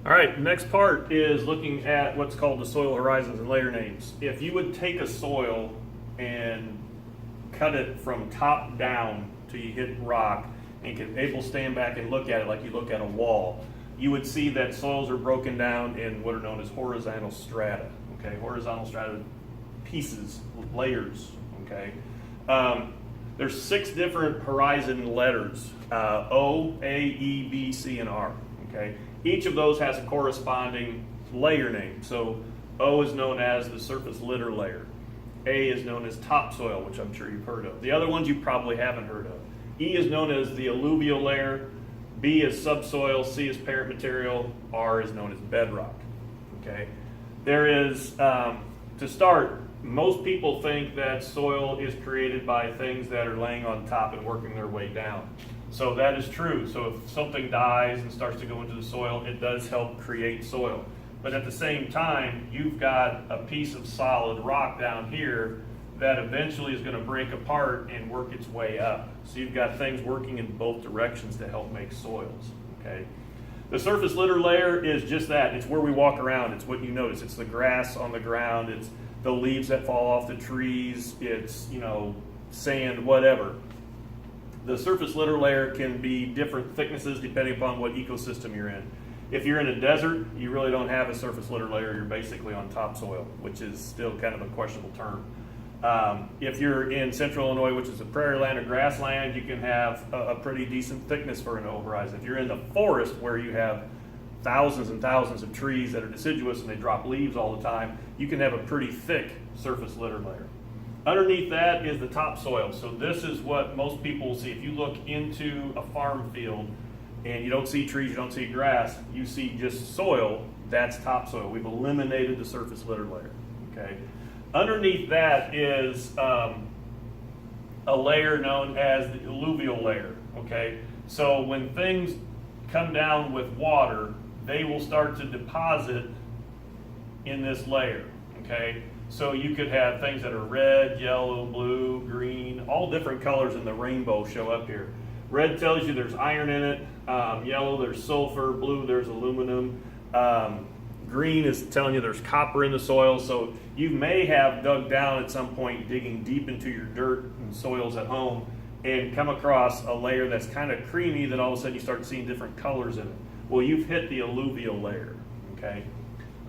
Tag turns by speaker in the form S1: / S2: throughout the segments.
S1: All right, next part is looking at what's called the soil horizons and layer names. If you would take a soil and cut it from top down till you hit rock and can able to stand back and look at it like you look at a wall, you would see that soils are broken down in what are known as horizontal strata. Okay, horizontal strata pieces, layers. Okay, there's 6 different horizon letters: O, A, E, B, C, and R. Okay, each of those has a corresponding layer name. So O is known as the surface litter layer. A is known as topsoil, which I'm sure you've heard of. The other ones you probably haven't heard of. E is known as the alluvial layer. B is subsoil. C is parent material. R is known as bedrock. Okay, there is to start. Most people think that soil is created by things that are laying on top and working their way down. So that is true. So if something dies and starts to go into the soil, it does help create soil. But at the same time, you've got a piece of solid rock down here that eventually is going to break apart and work its way up. So you've got things working in both directions to help make soils. Okay. The surface litter layer is just that. It's where we walk around. It's what you notice. It's the grass on the ground. It's the leaves that fall off the trees. It's, sand, whatever. The surface litter layer can be different thicknesses depending upon what ecosystem you're in. If you're in a desert, you really don't have a surface litter layer. You're basically on topsoil, which is still kind of a questionable term. If you're in central Illinois, which is a prairie land or grassland, you can have a pretty decent thickness for an horizon. If you're in the forest where you have thousands and thousands of trees that are deciduous and they drop leaves all the time, you can have a pretty thick surface litter layer. Underneath that is the topsoil. So this is what most people will see. If you look into a farm field and you don't see trees, you don't see grass, you see just soil, that's topsoil. We've eliminated the surface litter layer. Okay. Underneath that is a layer known as the alluvial layer. Okay. So when things come down with water, they will start to deposit in this layer. Okay. So you could have things that are red, yellow, blue, green, all different colors in the rainbow show up here. Red tells you there's iron in it. Yellow, there's sulfur. Blue, there's aluminum. Green is telling you there's copper in the soil. So you may have dug down at some point, digging deep into your dirt and soils at home, and come across a layer that's kind of creamy. Then all of a sudden you start seeing different colors in it. Well, you've hit the alluvial layer. Okay.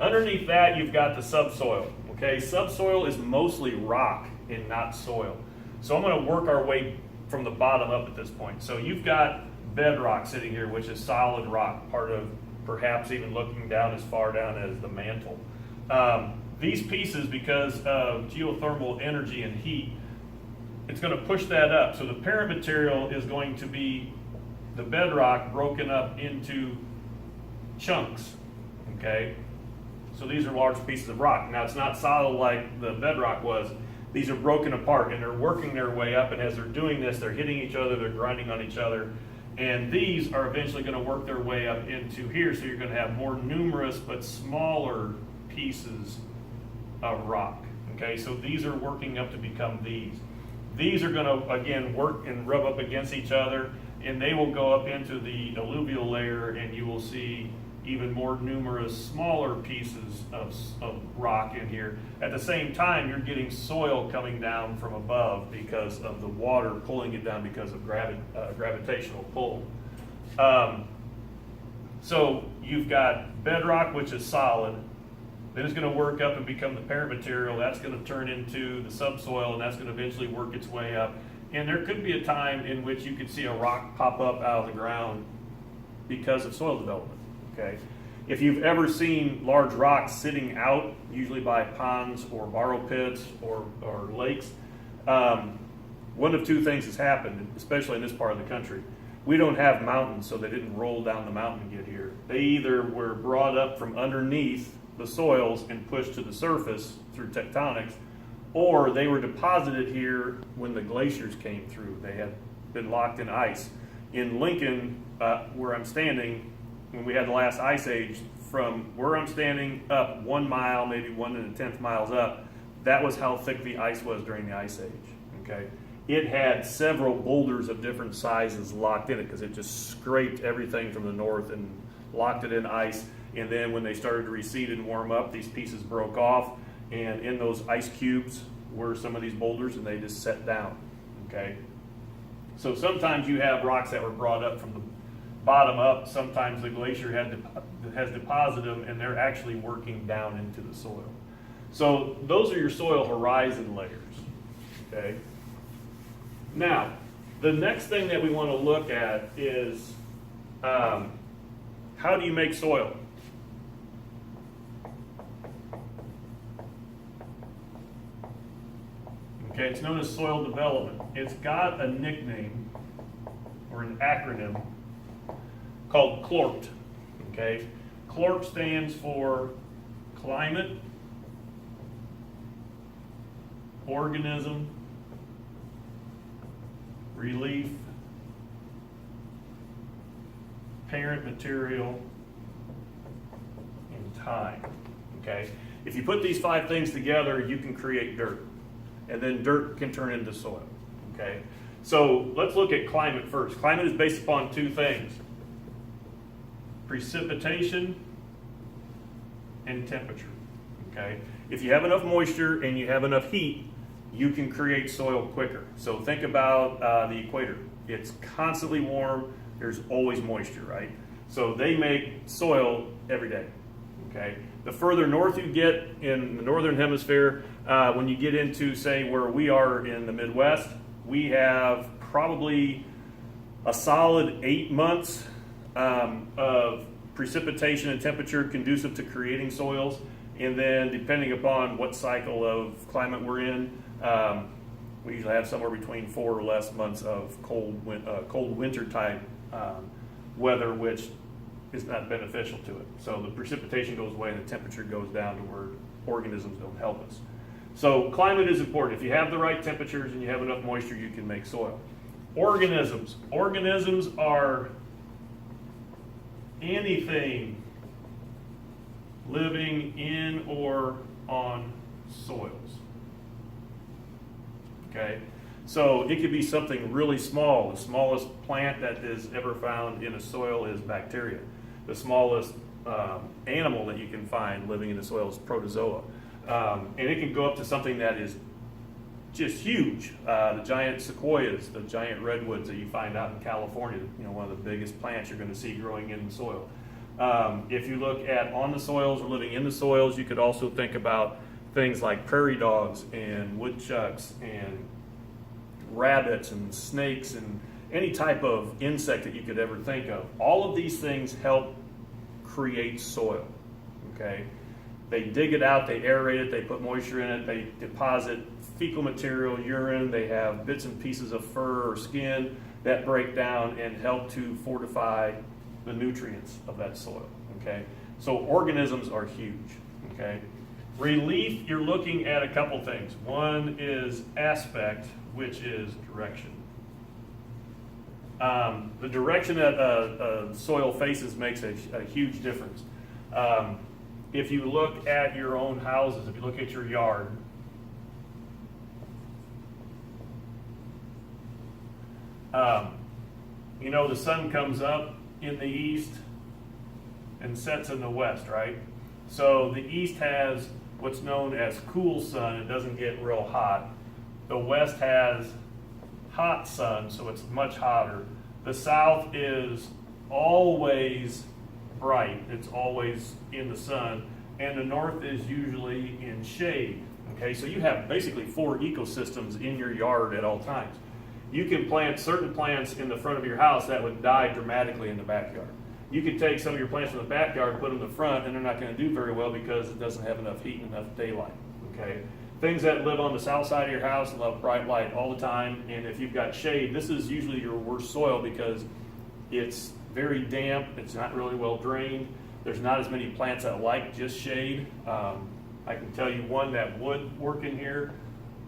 S1: Underneath that, you've got the subsoil. Okay, subsoil is mostly rock and not soil. So I'm going to work our way from the bottom up at this point. So you've got bedrock sitting here, which is solid rock, part of perhaps even looking down as far down as the mantle. These pieces, because of geothermal energy and heat, it's going to push that up. So the parent material is going to be the bedrock broken up into chunks. Okay. So these are large pieces of rock. Now it's not solid like the bedrock was. These are broken apart and they're working their way up, and as they're doing this, they're hitting each other, they're grinding on each other, and these are eventually going to work their way up into here, so you're going to have more numerous but smaller pieces of rock. Okay, so these are working up to become these. These are going to, again, work and rub up against each other, and they will go up into the alluvial layer, and you will see even more numerous smaller pieces of rock in here. At the same time, you're getting soil coming down from above because of the water pulling it down because of gravitational pull. So you've got bedrock, which is solid. Then it's going to work up and become the parent material. That's going to turn into the subsoil, and that's going to eventually work its way up. And there could be a time in which you could see a rock pop up out of the ground because of soil development. Okay. If you've ever seen large rocks sitting out, usually by ponds or borrow pits or lakes, one of two things has happened, especially in this part of the country. We don't have mountains, so they didn't roll down the mountain to get here. They either were brought up from underneath the soils and pushed to the surface through tectonics, or they were deposited here when the glaciers came through. They had been locked in ice. In Lincoln, where I'm standing, when we had the last ice age, from where I'm standing up 1 mile, maybe 1/10 miles up, that was how thick the ice was during the ice age. Okay, it had several boulders of different sizes locked in it because it just scraped everything from the north and locked it in ice, and then when they started to recede and warm up, these pieces broke off, and in those ice cubes were some of these boulders, and they just set down, okay? So sometimes you have rocks that were brought up from the bottom up. Sometimes the glacier has deposited them, and they're actually working down into the soil. So those are your soil horizon layers, okay? Now, the next thing that we want to look at is how do you make soil? Okay, it's known as soil development. It's got a nickname or an acronym called CLORT. Okay, CLORT stands for climate, organism, relief, parent material, and time. Okay, if you put these 5 things together, you can create dirt, and then dirt can turn into soil. Okay, so let's look at climate first. Climate is based upon 2 things: precipitation and temperature. Okay, if you have enough moisture and you have enough heat, you can create soil quicker. So think about the equator. It's constantly warm. There's always moisture, right? So they make soil every day. Okay. The further north you get in the northern hemisphere, when you get into, say, where we are in the Midwest, we have probably a solid 8 months of precipitation and temperature conducive to creating soils. And then depending upon what cycle of climate we're in, we usually have somewhere between 4 or less months of cold winter type weather, which is not beneficial to it. So the precipitation goes away and the temperature goes down to where organisms don't help us. So climate is important. If you have the right temperatures and you have enough moisture, you can make soil. Organisms. Organisms are anything living in or on soils. Okay, so it could be something really small. The smallest plant that is ever found in a soil is bacteria. The smallest animal that you can find living in the soil is protozoa. And it can go up to something that is just huge. The giant sequoias, the giant redwoods that you find out in California, one of the biggest plants you're going to see growing in the soil. If you look at on the soils or living in the soils, you could also think about things like prairie dogs and woodchucks and rabbits and snakes and any type of insect that you could ever think of. All of these things help create soil. Okay, they dig it out, they aerate it, they put moisture in it, they deposit fecal material, urine, they have bits and pieces of fur or skin that break down and help to fortify the nutrients of that soil. Okay, so organisms are huge. Okay, relief, you're looking at a couple things. One is aspect, which is direction. The direction that a soil faces makes a huge difference. If you look at your own houses, if you look at your yard, the sun comes up in the east and sets in the west, right? So the east has what's known as cool sun. It doesn't get real hot. The west has hot sun, so it's much hotter. The south is always bright. It's always in the sun. And the north is usually in shade. Okay, so you have basically 4 ecosystems in your yard at all times. You can plant certain plants in the front of your house that would die dramatically in the backyard. You could take some of your plants from the backyard, put them in the front, and they're not going to do very well because it doesn't have enough heat and enough daylight. Okay, things that live on the south side of your house love bright light all the time, and if you've got shade, this is usually your worst soil because it's very damp, it's not really well drained, there's not as many plants that like just shade. I can tell you one that would work in here.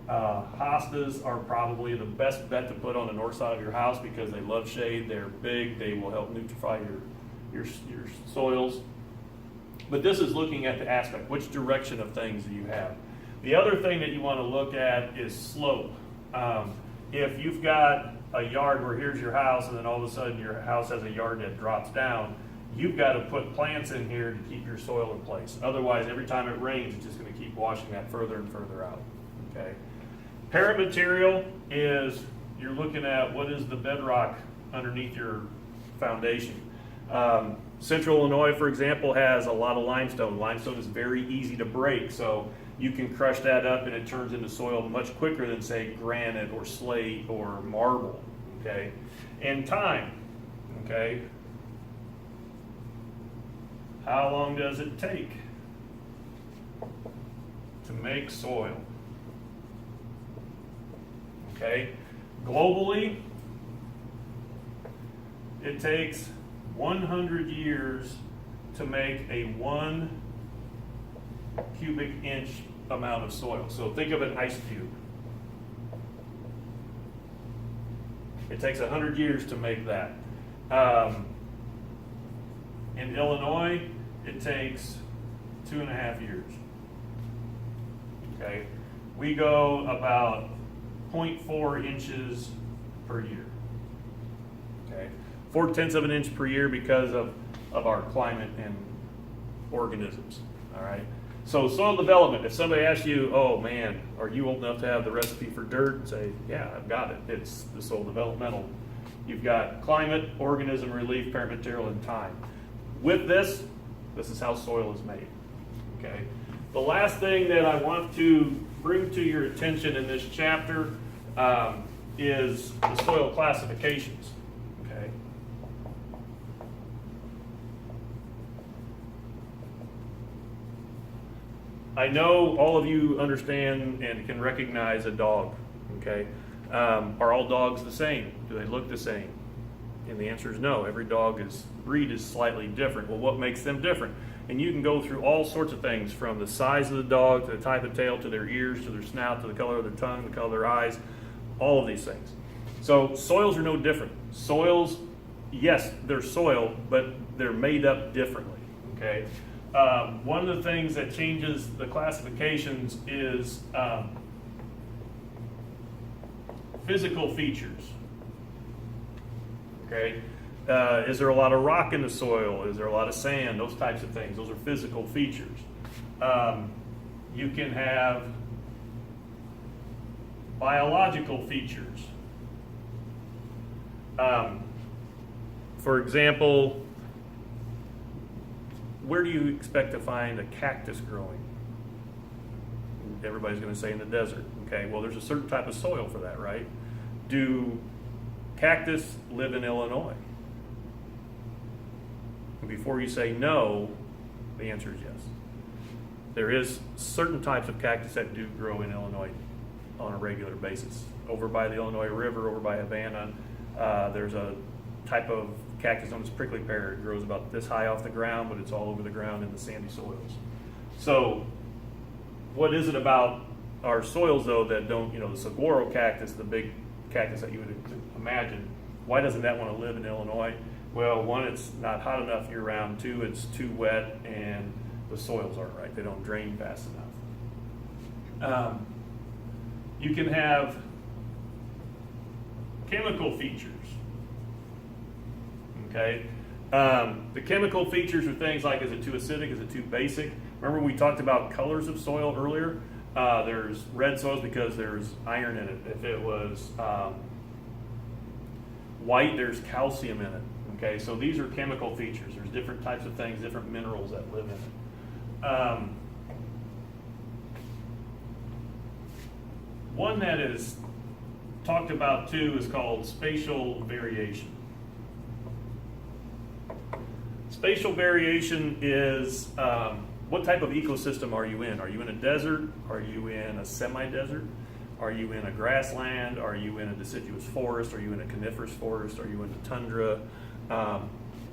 S1: Hostas are probably the best bet to put on the north side of your house because they love shade, they're big, they will help nutrify your soils. But this is looking at the aspect, which direction of things do you have? The other thing that you want to look at is slope. If you've got a yard where here's your house and then all of a sudden your house has a yard that drops down, you've got to put plants in here to keep your soil in place. Otherwise, every time it rains, it's just going to keep washing that further and further out. Okay. Parent material is, you're looking at what is the bedrock underneath your foundation. Central Illinois, for example, has a lot of limestone. Limestone is very easy to break, so you can crush that up and it turns into soil much quicker than, say, granite or slate or marble. Okay. And time. Okay. How long does it take to make soil? Okay. Globally, it takes 100 years to make a 1 cubic inch amount of soil. So think of an ice cube. It takes 100 years to make that. In Illinois, it takes 2.5 years. Okay, we go about 0.4 inches per year. Okay, 0.4 of an inch per year because of our climate and organisms. All right. So soil development. If somebody asks you, "Oh man, are you old enough to have the recipe for dirt?" Say, "Yeah, I've got it. It's the soil developmental." You've got climate, organism relief, parent material, and time. With this is how soil is made. Okay. The last thing that I want to bring to your attention in this chapter is the soil classifications. Okay. I know all of you understand and can recognize a dog. Okay. Are all dogs the same? Do they look the same? And the answer is no. Every breed is slightly different. Well, what makes them different? And you can go through all sorts of things, from the size of the dog, to the type of tail, to their ears, to their snout, to the color of their tongue, the color of their eyes, all of these things. So soils are no different. Soils, yes, they're soil, but they're made up differently. Okay. One of the things that changes the classifications is physical features. Okay. Is there a lot of rock in the soil? Is there a lot of sand? Those types of things. Those are physical features. You can have biological features. For example, where do you expect to find a cactus growing? Everybody's going to say in the desert. Okay, well, there's a certain type of soil for that, right? Do cactus live in Illinois? Before you say no, the answer is yes. There is certain types of cactus that do grow in Illinois on a regular basis. Over by the Illinois River, over by Havana, there's a type of cactus known as prickly pear. It grows about this high off the ground, but it's all over the ground in the sandy soils. So what is it about our soils, though, that don't, the saguaro cactus, the big cactus that you would imagine, why doesn't that want to live in Illinois? Well, one, it's not hot enough year round. Two, it's too wet, and the soils aren't right. They don't drain fast enough. You can have chemical features. Okay, the chemical features are things like, is it too acidic? Is it too basic? Remember we talked about colors of soil earlier? There's red soils because there's iron in it. If it was white, there's calcium in it. Okay, so these are chemical features. There's different types of things, different minerals that live in it. One that is talked about too is called spatial variation. Spatial variation is what type of ecosystem are you in? Are you in a desert? Are you in a semi-desert? Are you in a grassland? Are you in a deciduous forest? Are you in a coniferous forest? Are you in a tundra?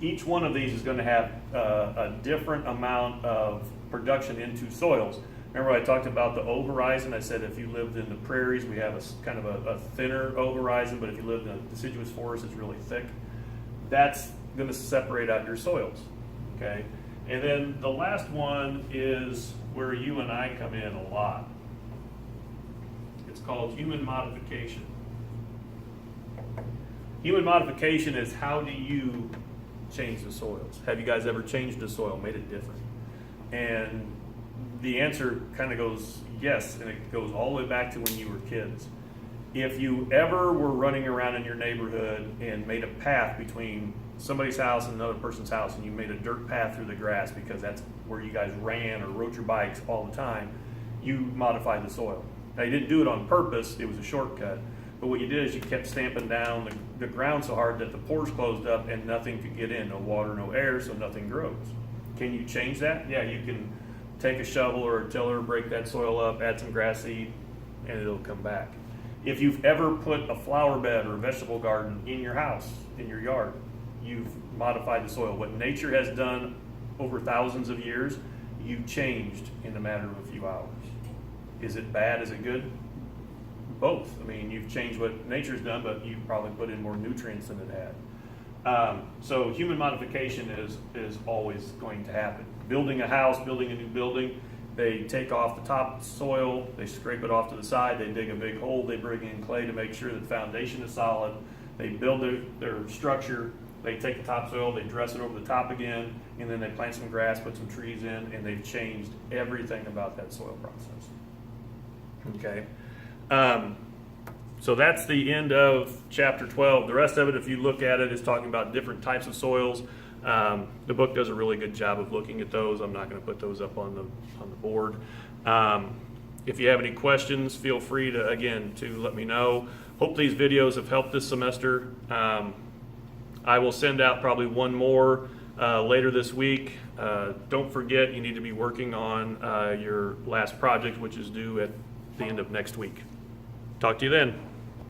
S1: Each one of these is going to have a different amount of production into soils. Remember I talked about the O horizon? I said if you lived in the prairies, we have a kind of a thinner O horizon, but if you lived in a deciduous forest, it's really thick. That's going to separate out your soils. Okay? And then the last one is where you and I come in a lot. It's called human modification. Human modification is, how do you change the soils? Have you guys ever changed the soil, made it different? And the answer kind of goes yes, and it goes all the way back to when you were kids. If you ever were running around in your neighborhood and made a path between somebody's house and another person's house, and you made a dirt path through the grass because that's where you guys ran or rode your bikes all the time, you modified the soil. Now, you didn't do it on purpose, it was a shortcut. But what you did is you kept stamping down the ground so hard that the pores closed up and nothing could get in, no water, no air, so nothing grows. Can you change that? Yeah, you can take a shovel or a tiller, break that soil up, add some grass seed, and it'll come back. If you've ever put a flower bed or a vegetable garden in your house, in your yard, you've modified the soil. What nature has done over thousands of years, you've changed in a matter of a few hours. Is it bad? Is it good? Both. I mean, you've changed what nature's done, but you've probably put in more nutrients than it had. So human modification is always going to happen. Building a house, building a new building, they take off the top soil, they scrape it off to the side, they dig a big hole, they bring in clay to make sure that the foundation is solid, they build their structure, they take the topsoil, they dress it over the top again, and then they plant some grass, put some trees in, and they've changed everything about that soil process. Okay? So that's the end of chapter 12. The rest of it, if you look at it, is talking about different types of soils. The book does a really good job of looking at those. I'm not going to put those up on the board. If you have any questions, feel free to let me know. Hope these videos have helped this semester. I will send out probably one more later this week. Don't forget, you need to be working on your last project, which is due at the end of next week. Talk to you then.